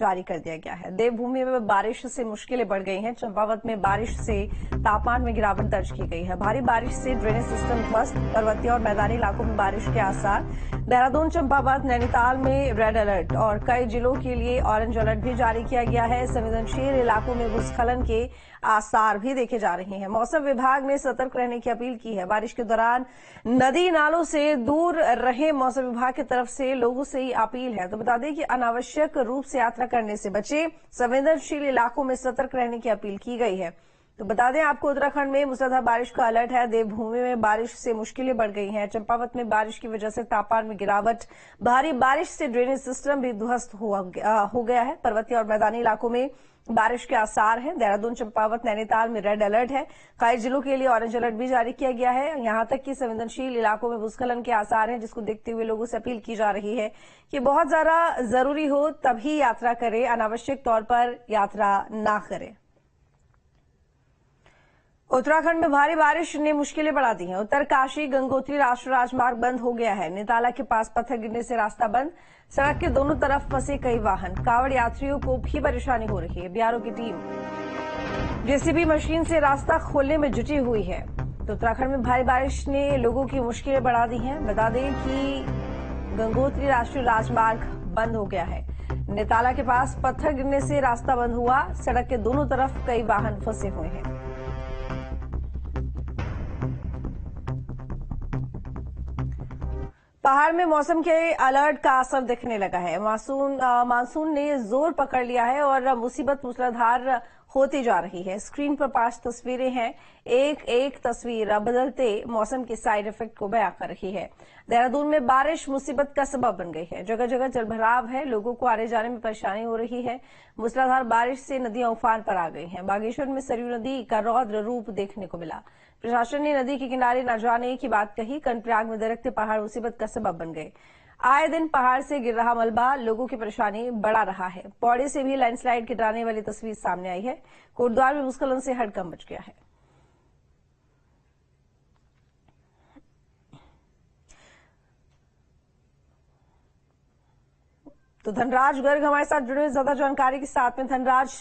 जारी कर दिया गया है। देवभूमि में बारिश से मुश्किलें बढ़ गई हैं। चंपावत में बारिश से तापमान में गिरावट दर्ज की गई है। भारी बारिश से ड्रेनेज सिस्टम ध्वस्त, पर्वतीय और मैदानी इलाकों में बारिश के आसार। देहरादून, चंपावत, नैनीताल में रेड अलर्ट और कई जिलों के लिए ऑरेंज अलर्ट भी जारी किया गया है। संवेदनशील इलाकों में भूस्खलन के आसार भी देखे जा रहे हैं। मौसम विभाग ने सतर्क रहने की अपील की है। बारिश के दौरान नदी नालों से दूर रहे, मौसम विभाग की तरफ से लोगों से ही अपील है। तो बता दें कि अनावश्यक रूप से यात्रा करने से बचे, संवेदनशील इलाकों में सतर्क रहने की अपील की गई है। तो बता दें आपको, उत्तराखंड में मूसलाधार बारिश का अलर्ट है। देवभूमि में बारिश से मुश्किलें बढ़ गई हैं। चंपावत में बारिश की वजह से तापमान में गिरावट, भारी बारिश से ड्रेनेज सिस्टम भी ध्वस्त हो गया है। पर्वतीय और मैदानी इलाकों में बारिश के आसार हैं। देहरादून, चंपावत, नैनीताल में रेड अलर्ट है। कई जिलों के लिए ऑरेंज अलर्ट भी जारी किया गया है। यहां तक कि संवेदनशील इलाकों में भूस्खलन के आसार हैं, जिसको देखते हुए लोगों से अपील की जा रही है कि बहुत ज्यादा जरूरी हो तभी यात्रा करें, अनावश्यक तौर पर यात्रा ना करें। उत्तराखंड में भारी बारिश ने मुश्किलें बढ़ा दी हैं। उत्तरकाशी गंगोत्री राष्ट्रीय राजमार्ग बंद हो गया है। नेताला के पास पत्थर गिरने से रास्ता बंद, सड़क के दोनों तरफ फंसे कई वाहन। कांवड़ यात्रियों को भी परेशानी हो रही है। बीआरओ की टीम जेसीबी मशीन से रास्ता खोलने में जुटी हुई है। तो उत्तराखंड में भारी बारिश ने लोगों की मुश्किलें बढ़ा दी हैं। बता दें कि गंगोत्री राष्ट्रीय राजमार्ग बंद हो गया है। नेताला के पास पत्थर गिरने से रास्ता बंद हुआ, सड़क के दोनों तरफ कई वाहन फंसे हुए हैं। पहाड़ में मौसम के अलर्ट का असर दिखने लगा है। मानसून ने जोर पकड़ लिया है और मुसीबत मूसलाधार होती जा रही है। स्क्रीन पर 5 तस्वीरें हैं। एक एक तस्वीर बदलते मौसम के साइड इफेक्ट को बयां कर रही है। देहरादून में बारिश मुसीबत का सबब बन गई है। जगह जगह जलभराव है, लोगों को आने जाने में परेशानी हो रही है। मूसलाधार बारिश से नदियां उफान पर आ गई हैं। बागेश्वर में सरयू नदी का रौद्र रूप देखने को मिला। प्रशासन ने नदी के किनारे न जाने की बात कही। कर्णप्रयाग में दरकते पहाड़ मुसीबत का सबब बन गए। आए दिन पहाड़ से गिर रहा मलबा लोगों की परेशानी बढ़ा रहा है। पौड़ी से भी लैंडस्लाइड गिराने वाली तस्वीर सामने आई है। कोटद्वार में भूस्खलन से हड़कंप मच गया है। तो धनराज गर्ग हमारे साथ जुड़े हुए, ज्यादा जानकारी के साथ में। धनराज,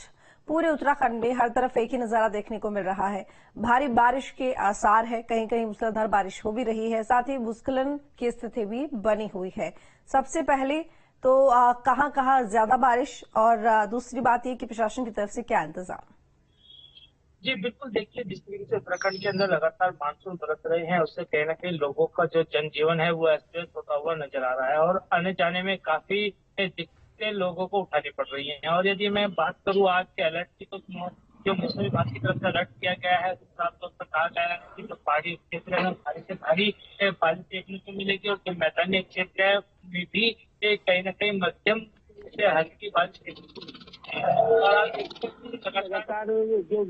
पूरे उत्तराखंड में हर तरफ एक ही नजारा देखने को मिल रहा है। भारी बारिश के आसार है, कहीं कहीं मूसलाधार बारिश हो भी रही है, साथ ही भूस्खलन की स्थिति भी बनी हुई है। सबसे पहले तो कहां कहां ज्यादा बारिश, और दूसरी बात यह कि प्रशासन की तरफ से क्या इंतजाम? जी बिल्कुल, देखिए जिस तरीके से उत्तराखंड के अंदर लगातार मानसून बरस रहे हैं, उससे कहीं ना कहीं लोगों का जो जनजीवन है वो अस्त व्यस्त होता हुआ नजर आ रहा है और आने जाने में काफी दिक्कतें लोगों को उठानी पड़ रही हैं। और यदि मैं बात करूं आज के अलर्ट की, तो जो मौसम विभाग की तरफ से अलर्ट किया गया है, साफ तौर पर कहा गया है कि जो पहाड़ी क्षेत्र है भारी से भारी बारिश देखने को मिलेगी और जो मैदानी क्षेत्र है उनमें भी कहीं ना कहीं मध्यम से हल्की बारिश लगातार जो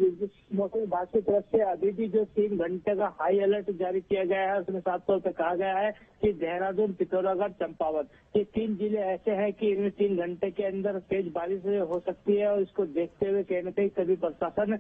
मौसम विभाग की तरफ से अभी भी जो 3 घंटे का हाई अलर्ट जारी किया गया है, उसमें साफ तौर पर कहा गया है कि देहरादून, पिथौरागढ़, चंपावत, ये 3 जिले ऐसे हैं कि इनमें 3 घंटे के अंदर तेज बारिश हो सकती है। और इसको देखते हुए कहीं न कहीं सभी प्रशासन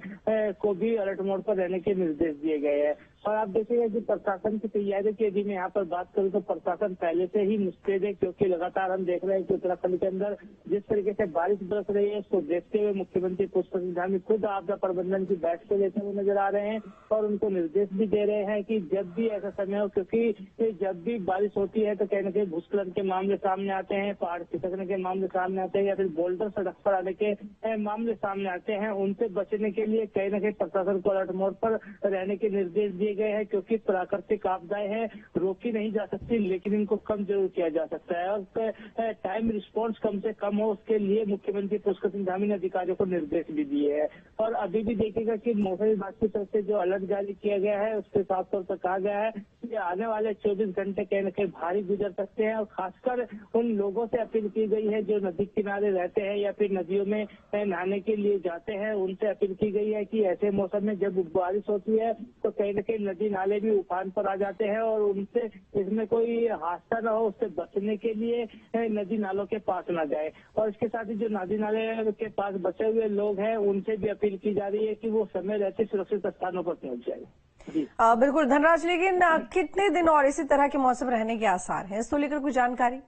को भी अलर्ट मोड पर रहने के निर्देश दिए गए हैं। और आप देखिए कि प्रशासन की तैयारी की यदि मैं यहाँ पर बात करूँ तो प्रशासन पहले से ही मुस्तैद है, क्योंकि लगातार हम देख रहे हैं कि उत्तराखंड के अंदर जिस तरीके से बारिश बरस रही है, उसको देखते हुए मुख्यमंत्री पुष्कर सिंह धामी खुद आपदा प्रबंधन की बैठकें लेते हुए नजर आ रहे हैं और उनको निर्देश भी दे रहे हैं कि जब भी ऐसा समय हो, क्योंकि जब भी बारिश होती है तो कहीं न कहीं भूस्खलन के मामले सामने आते हैं, पहाड़ खिसकने के मामले सामने आते हैं या फिर बोल्डर सड़क पर आने के मामले सामने आते हैं। उनसे बचने के लिए कहीं न कहीं प्रशासन को अलर्ट मोड पर रहने के निर्देश दिए गए हैं, क्योंकि प्राकृतिक आपदाएं हैं, रोकी नहीं जा सकती, लेकिन इनको कम जरूर किया जा सकता है। और टाइम रिस्पॉन्स कम से कम हो, उसके लिए मुख्यमंत्री पुष्कर सिंह धामी ने अधिकारियों को निर्देश भी दिए हैं। और अभी भी देखिएगा कि मौसम विभाग की तरफ से जो अलर्ट जारी किया गया है, उसके साफ तौर पर कहा गया है कि आने वाले 24 घंटे कहीं न कहीं भारी गुजर सकते हैं। और खासकर उन लोगों से अपील की गई है जो नदी किनारे रहते हैं या फिर नदियों में नहाने के लिए जाते हैं, उनसे अपील की गई है कि ऐसे मौसम में जब बारिश होती है तो कहीं न कहीं नदी नाले भी उफान पर आ जाते हैं और उनसे इसमें कोई हादसा न हो, उससे बचने के लिए नदी नालों के पास न जाए। और इसके साथ ही जो नदी नाले के पास बचे हुए लोग हैं, उनसे भी अपील की जा रही है कि वो समय रहते सुरक्षित स्थानों पर पहुंच जाए। बिल्कुल धनराज, लेकिन कितने दिन और इसी तरह के मौसम रहने के आसार हैं, इसको लेकर कोई जानकारी?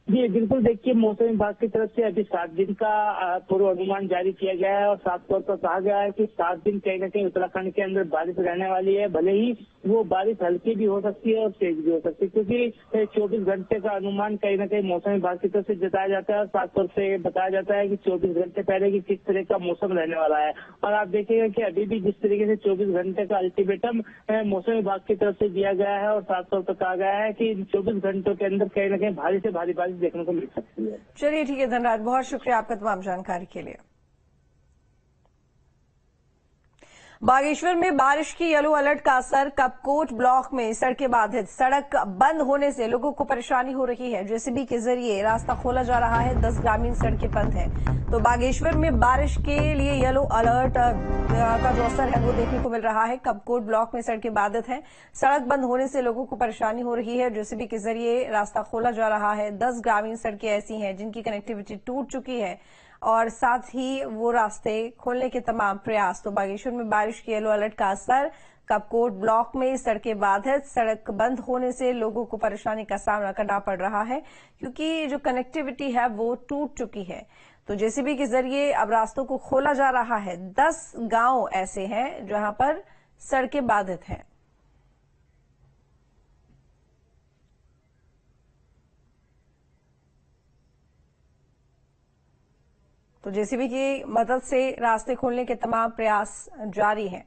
जी बिल्कुल, देखिए मौसम विभाग की तरफ से अभी 7 दिन का पूर्व अनुमान जारी किया गया है और साफ तौर पर कहा गया है कि 7 दिन कहीं न कहीं उत्तराखंड के अंदर बारिश रहने वाली है। भले ही वो बारिश हल्की भी हो सकती है और तेज भी हो सकती है, क्योंकि 24 घंटे का अनुमान कहीं न कहीं मौसम विभाग की तरफ से जताया जाता है और साफ तौर से बताया जाता है कि 24 घंटे पहले की किस तरह का मौसम रहने वाला है। और आप देखेंगे कि अभी भी जिस तरीके से 24 घंटे का अल्टीमेटम मौसम विभाग की तरफ से दिया गया है और साफ तौर पर कहा गया है कि 24 घंटों के अंदर कहीं न कहीं भारी से भारी बारिश देखने को मिल सकती है। चलिए ठीक है धनराज, बहुत शुक्रिया आपका तमाम जानकारी के लिए। बागेश्वर में बारिश की येलो अलर्ट का असर, कपकोट ब्लॉक में सड़कें बाधित, सड़क बंद होने से लोगों को परेशानी हो रही है। जेसीबी के जरिए रास्ता खोला जा रहा है, 10 ग्रामीण सड़कें बंद हैं। तो बागेश्वर में बारिश के लिए येलो अलर्ट का जो असर है वो देखने को मिल रहा है। कपकोट ब्लॉक में सड़कें बाधित हैं, सड़क बंद होने से लोगों को परेशानी हो रही है। जेसीबी के जरिए रास्ता खोला जा रहा है, 10 ग्रामीण सड़कें ऐसी हैं जिनकी कनेक्टिविटी टूट चुकी है और साथ ही वो रास्ते खोलने के तमाम प्रयास। तो बागेश्वर में बारिश की येलो अलर्ट का असर, कपकोट ब्लॉक में सड़कें बाधित, सड़क बंद होने से लोगों को परेशानी का सामना करना पड़ रहा है क्योंकि जो कनेक्टिविटी है वो टूट चुकी है। तो जेसीबी के जरिए अब रास्तों को खोला जा रहा है। 10 गांव ऐसे हैं जहां पर सड़कें बाधित हैं। तो जेसीबी की मदद से रास्ते खोलने के तमाम प्रयास जारी हैं।